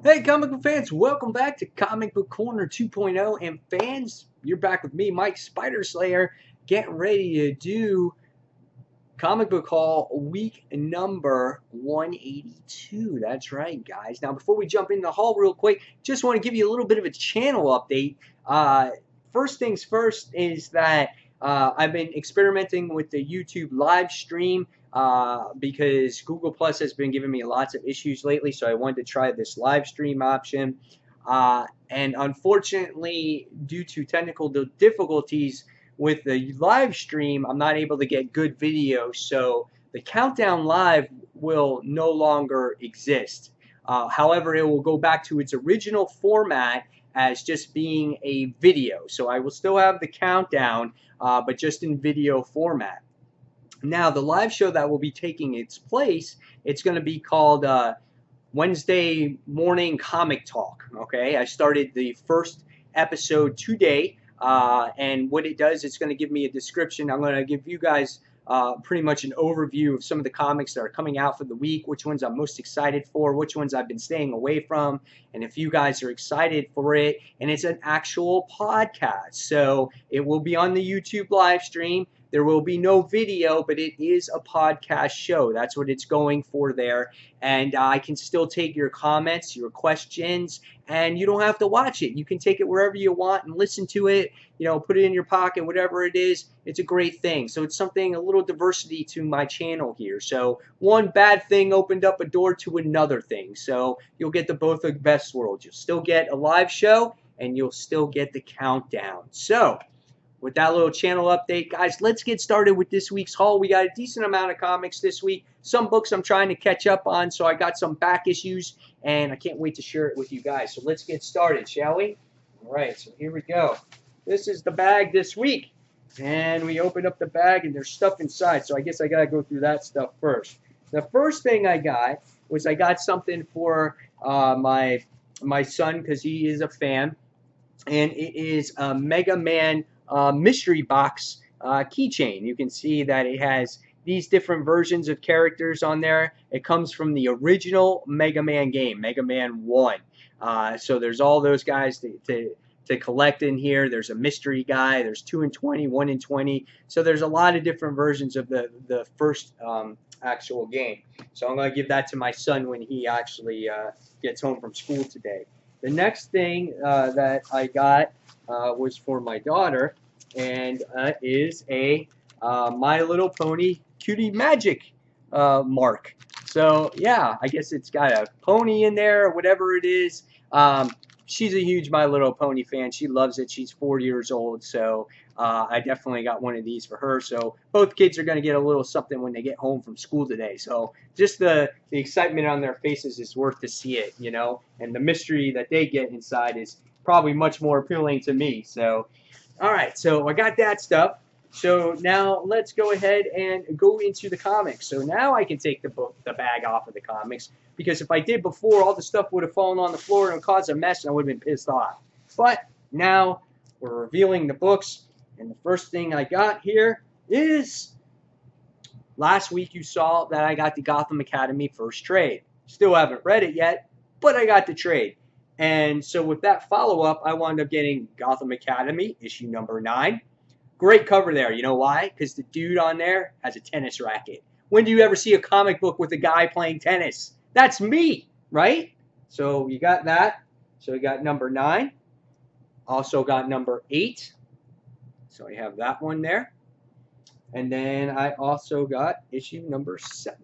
Hey, comic book fans, welcome back to Comic Book Corner 2.0. And fans, you're back with me, Mike Spider Slayer, getting ready to do Comic Book Haul week number 182. That's right, guys. Now, before we jump into the haul real quick, just want to give you a little bit of a channel update. First things first is that I've been experimenting with the YouTube live stream because Google Plus has been giving me lots of issues lately, so I wanted to try this live stream option. And unfortunately, due to technical difficulties, with the live stream, I'm not able to get good video, so the countdown live will no longer exist. However, it will go back to its original format as just being a video. So I will still have the countdown, but just in video format. Now, the live show that will be taking its place, it's going to be called Wednesday Morning Comic Talk. Okay, I started the first episode today. And what it does, it's going to give me a description. I'm going to give you guys pretty much an overview of some of the comics that are coming out for the week, which ones I'm most excited for, which ones I've been staying away from, and if you guys are excited for it. And it's an actual podcast, so it will be on the YouTube live stream. There will be no video, but it is a podcast show. That's what it's going for there. And I can still take your comments, your questions, and you don't have to watch it. You can take it wherever you want and listen to it, put it in your pocket, whatever it is. It's a great thing. So it's something, a little diversity to my channel here. So one bad thing opened up a door to another thing. So you'll get the both of the best worlds. You'll still get a live show, and you'll still get the countdown. So with that little channel update, guys, let's get started with this week's haul. We got a decent amount of comics this week. Some books I'm trying to catch up on, so I got some back issues, and I can't wait to share it with you guys. So let's get started, shall we? All right, so here we go. This is the bag this week, and we open up the bag, and there's stuff inside, so I guess I got to go through that stuff first. The first thing I got was I got something for my son because he is a fan, and it is a Mega Man mystery box keychain. You can see that it has these different versions of characters on there. It comes from the original Mega Man game, Mega Man 1. So there's all those guys to collect in here. There's a mystery guy. There's 2 and 20, 1 and 20. So there's a lot of different versions of the first actual game. So I'm going to give that to my son when he actually gets home from school today. The next thing that I got was for my daughter, and is a My Little Pony Cutie Magic mark. So yeah, I guess it's got a pony in there, or whatever it is. She's a huge My Little Pony fan. She loves it. She's 4 years old, so I definitely got one of these for her. So both kids are going to get a little something when they get home from school today. So just the excitement on their faces is worth to see it, and the mystery that they get inside is probably much more appealing to me. So, all right, so I got that stuff. So now let's go ahead and go into the comics. So now I can take the bag off of the comics, because if I did before, all the stuff would have fallen on the floor and caused a mess, and I would have been pissed off. But now we're revealing the books, and the first thing I got here is, last week you saw that I got the Gotham Academy first trade. Still haven't read it yet, but I got the trade. And so with that follow-up, I wound up getting Gotham Academy, issue number 9. Great cover there. You know why? Because the dude on there has a tennis racket. When do you ever see a comic book with a guy playing tennis? That's me, right? So you got that. So you got number 9. Also got number 8. So I have that one there. And then I also got issue number 7.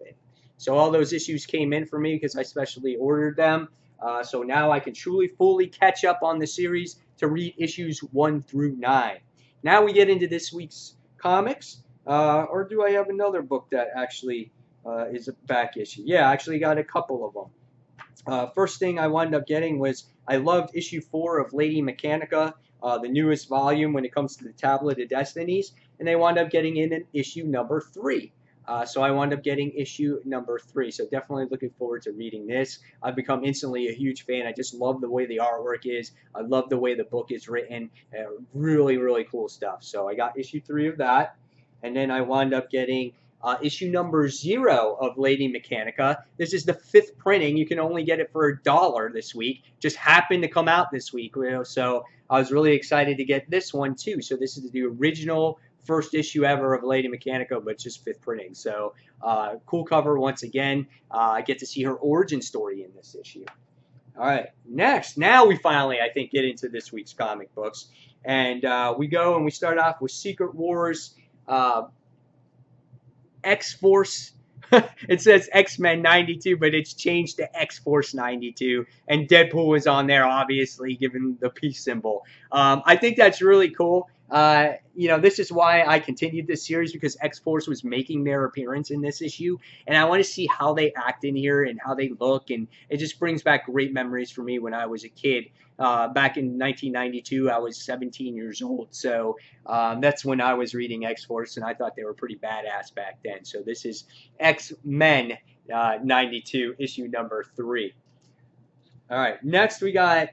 So all those issues came in for me because I specially ordered them. So now I can truly, fully catch up on the series to read issues 1 through 9. Now we get into this week's comics. Or do I have another book that actually is a back issue? Yeah, I actually got a couple of them. First thing I wound up getting was, I loved issue 4 of Lady Mechanica, the newest volume when it comes to the Tablet of Destinies. And they wound up getting in issue number 3. So I wound up getting issue number 3. So definitely looking forward to reading this. I've become instantly a huge fan. I just love the way the artwork is. I love the way the book is written. Really, really cool stuff. So I got issue 3 of that. And then I wound up getting issue number 0 of Lady Mechanica. This is the 5th printing. You can only get it for $1 this week. Just happened to come out this week, so I was really excited to get this one too. So this is the original first issue ever of Lady Mechanica, but just 5th printing. So cool cover once again. I get to see her origin story in this issue. All right, next, now we finally, I think, get into this week's comic books. And we go and we start off with Secret Wars, X-Force. It says X-Men 92, but it's changed to X-Force 92. And Deadpool is on there, obviously, given the peace symbol. I think that's really cool. This is why I continued this series, because X-Force was making their appearance in this issue, and I want to see how they act in here and how they look, and it just brings back great memories for me when I was a kid. Back in 1992, I was 17 years old, so that's when I was reading X-Force, and I thought they were pretty badass back then. So this is X-Men 92, issue number 3. All right, next we got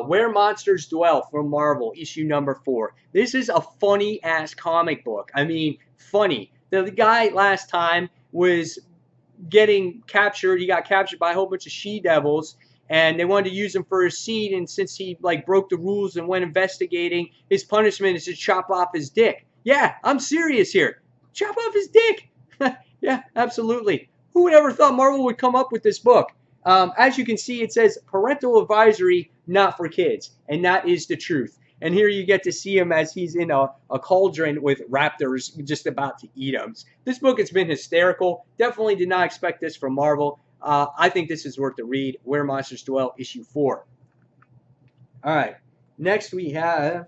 Where Monsters Dwell from Marvel, issue number 4. This is a funny-ass comic book. I mean, funny. The guy last time was getting captured. He got captured by a whole bunch of she-devils, and they wanted to use him for a seed, and since he broke the rules and went investigating, his punishment is to chop off his dick. Yeah, I'm serious here. Chop off his dick. Yeah, absolutely. Who would ever thought Marvel would come up with this book? As you can see, it says parental advisory, not for kids, and that is the truth. And here you get to see him as he's in a cauldron with raptors just about to eat him. This book has been hysterical. Definitely did not expect this from Marvel. I think this is worth the read. Where Monsters Dwell, issue 4. All right. Next we have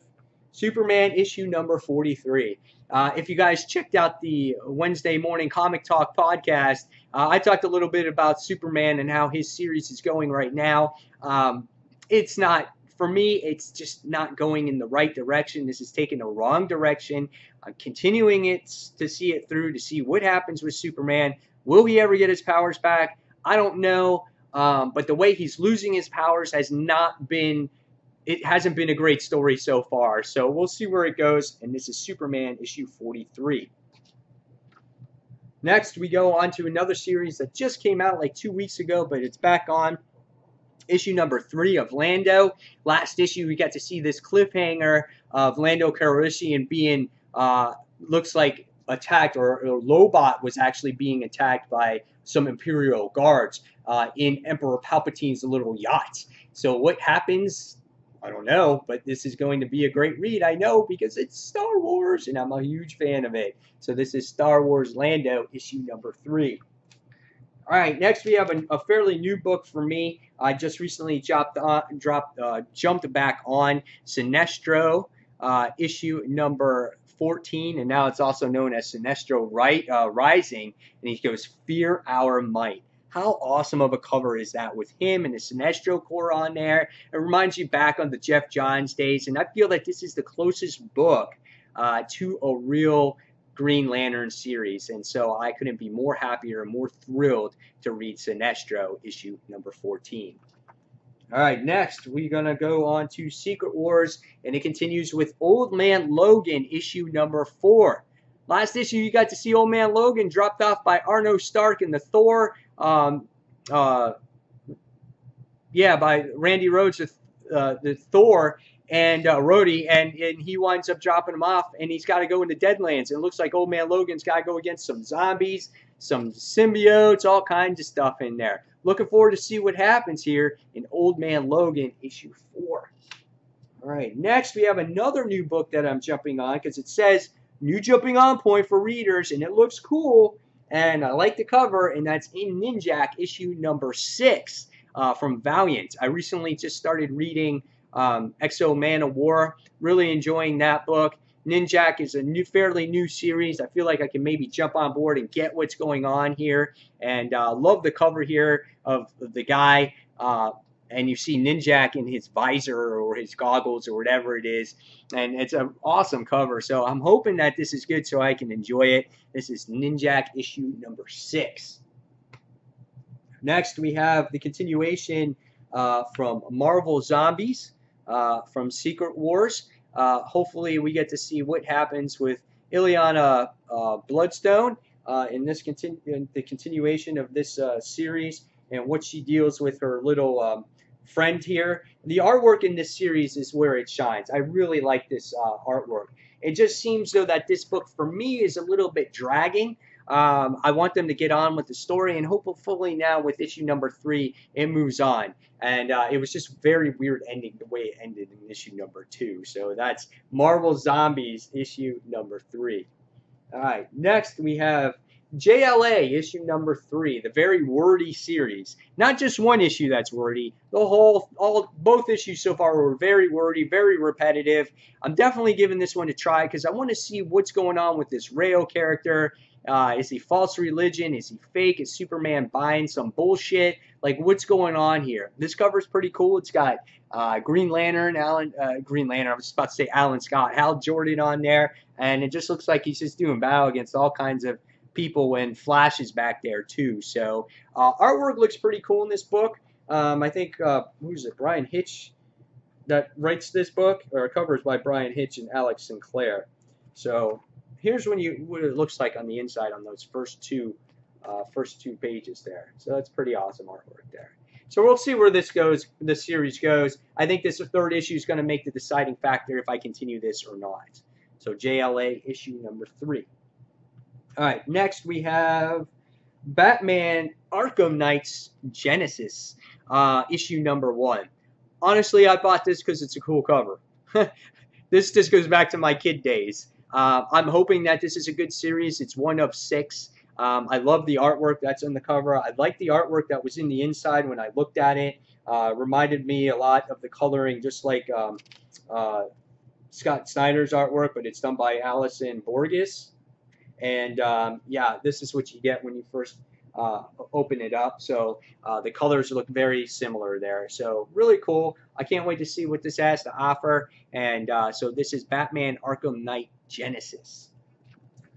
Superman, issue number 43. If you guys checked out the Wednesday morning Comic Talk podcast, I talked a little bit about Superman and how his series is going right now. It's not, for me, it's just not going in the right direction. This is taking the wrong direction. I'm continuing it to see it through, to see what happens with Superman. Will he ever get his powers back? I don't know. But the way he's losing his powers has not been, it hasn't been a great story so far. So we'll see where it goes. And this is Superman issue 43. Next, we go on to another series that just came out like 2 weeks ago, but it's back on. Issue number 3 of Lando. Last issue, we got to see this cliffhanger of Lando Calrissian being, looks like attacked, or Lobot was actually being attacked by some Imperial guards in Emperor Palpatine's little yacht. So what happens? I don't know, but this is going to be a great read, I know, because it's Star Wars, and I'm a huge fan of it. So this is Star Wars Lando, issue number 3. All right, next we have a fairly new book for me. I just recently jumped back on Sinestro, issue number 14, and now it's also known as Sinestro Rising, and he goes, Fear Our Might. How awesome of a cover is that with him and the Sinestro Corps on there? It reminds you back on the Jeff Johns days, and I feel that this is the closest book to a real Green Lantern series, and so I couldn't be more happier and more thrilled to read Sinestro, issue number 14. All right, next we're going to go on to Secret Wars, and it continues with Old Man Logan, issue number 4. Last issue, you got to see Old Man Logan dropped off by Arno Stark in the Thor, by Randy Rhodes, the Thor, and Rhodey, and he winds up dropping him off, and he's got to go into Deadlands. And it looks like Old Man Logan's got to go against some zombies, some symbiotes, all kinds of stuff in there. Looking forward to see what happens here in Old Man Logan, issue 4. All right, next we have another new book that I'm jumping on, because it says new jumping on point for readers, and it looks cool, and I like the cover, and that's in Ninjak, issue number 6 from Valiant. I recently just started reading Exo Man of War, really enjoying that book. Ninjak is a fairly new series. I feel like I can maybe jump on board and get what's going on here, and love the cover here of the guy, and you see Ninjak in his visor or his goggles or whatever it is, and it's an awesome cover. So I'm hoping that this is good so I can enjoy it. This is Ninjak issue number 6. Next we have the continuation from Marvel Zombies, from Secret Wars. Hopefully we get to see what happens with Ileana Bloodstone. in the continuation of this series, and what she deals with her little friend here. The artwork in this series is where it shines. I really like this artwork. It just seems though that this book for me is a little bit dragging. I want them to get on with the story, and hopefully now with issue number 3, it moves on. And it was just very weird ending the way it ended in issue number 2. So that's Marvel Zombies issue number 3. All right, next we have JLA issue number 3, the very wordy series. Not just one issue that's wordy. Both issues so far were very wordy, very repetitive. I'm definitely giving this one a try because I want to see what's going on with this Rayo character. Is he false religion? Is he fake? Is Superman buying some bullshit? Like, what's going on here? This cover's pretty cool. It's got Green Lantern, Green Lantern, I was about to say Alan Scott, Hal Jordan on there, and it just looks like he's just doing battle against all kinds of people when Flash is back there too. So artwork looks pretty cool in this book. I think, who's it, Brian Hitch that writes this book, or covers by Brian Hitch and Alex Sinclair. So here's what it looks like on the inside on those first two pages there. So that's pretty awesome artwork there. So we'll see where this series goes. I think this third issue is going to make the deciding factor if I continue this or not. So JLA issue number 3. All right, next we have Batman Arkham Knight's Genesis, issue number 1. Honestly, I bought this because it's a cool cover. This just goes back to my kid days. I'm hoping that this is a good series. It's 1 of 6. I love the artwork that's on the cover. I like the artwork that was in the inside when I looked at it. Reminded me a lot of the coloring, just like Scott Snyder's artwork, but it's done by Alison Borges. And yeah, this is what you get when you first open it up. So the colors look very similar there. So really cool. I can't wait to see what this has to offer. And so this is Batman Arkham Knight Genesis.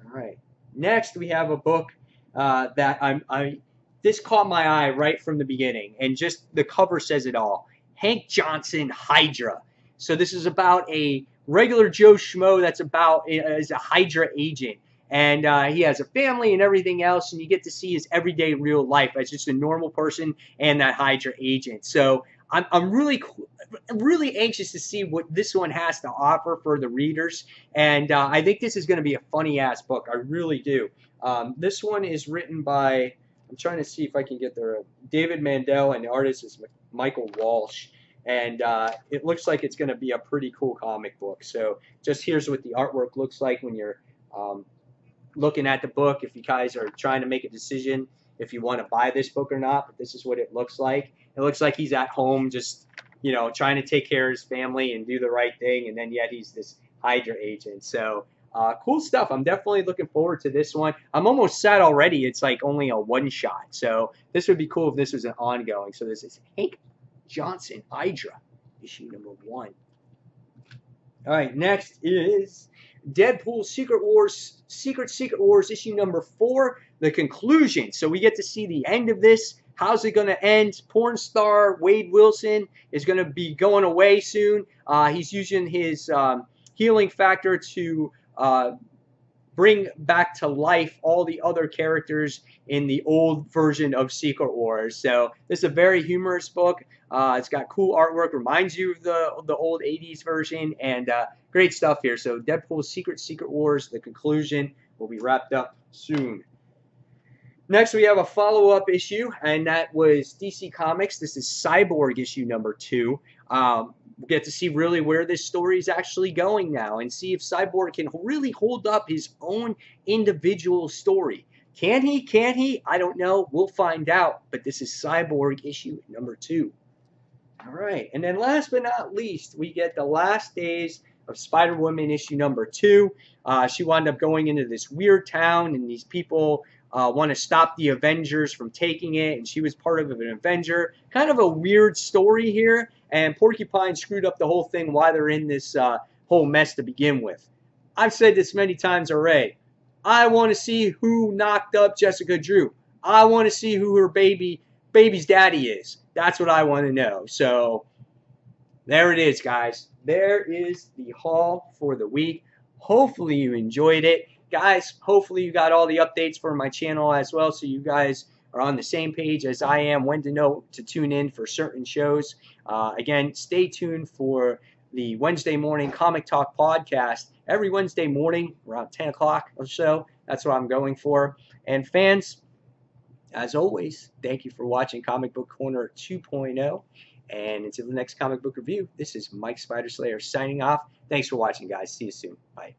All right. Next, we have a book that this caught my eye right from the beginning, and just the cover says it all. Hank Johnson Hydra. So this is about a regular Joe Schmo that's is a Hydra agent. And he has a family and everything else, and you get to see his everyday real life as just a normal person and that Hydra agent. So I'm really anxious to see what this one has to offer for the readers, and I think this is going to be a funny-ass book. I really do. This one is written by, I'm trying to see if I can get there, David Mandel, and the artist is Michael Walsh. And it looks like it's going to be a pretty cool comic book. So just here's what the artwork looks like when you're looking at the book, if you guys are trying to make a decision if you want to buy this book or not. But this is what it looks like. It looks like he's at home just, you know, trying to take care of his family and do the right thing, and then yet he's this Hydra agent. So cool stuff. I'm definitely looking forward to this one. I'm almost sad already. It's like only a one-shot. So this would be cool if this was an ongoing. So this is Hank Johnson Hydra, issue number 1. All right, next is Deadpool Secret Wars issue number 4, the conclusion. So we get to see the end of this. How's it going to end? Porn star Wade Wilson is going to be going away soon. He's using his healing factor to bring back to life all the other characters in the old version of Secret Wars. So this is a very humorous book. It's got cool artwork, reminds you of the old 80s version, and great stuff here. So Deadpool Secret Wars, the conclusion, will be wrapped up soon. Next, we have a follow-up issue, and that was DC Comics. This is Cyborg issue number 2. We'll get to see really where this story is actually going now, and see if Cyborg can really hold up his own individual story. Can he? Can't he? I don't know. We'll find out. But this is Cyborg issue number 2. All right. And then last but not least, we get the last days of Spider-Woman issue number 2. She wound up going into this weird town, and these people want to stop the Avengers from taking it, and she was part of an Avenger. Kind of a weird story here, and Porcupine screwed up the whole thing while they're in this whole mess to begin with. I've said this many times already. I want to see who knocked up Jessica Drew. I want to see who her baby's daddy is. That's what I want to know. So there it is, guys. There is the haul for the week. Hopefully you enjoyed it. guys, hopefully you got all the updates for my channel as well, so you guys are on the same page as I am when to know to tune in for certain shows. Again, stay tuned for the Wednesday morning Comic Talk podcast every Wednesday morning around 10 o'clock or so. That's what I'm going for. And fans, as always, thank you for watching Comic Book Corner 2.0. And until the next comic book review, this is Mike Spider Slayer signing off. Thanks for watching, guys. See you soon. Bye.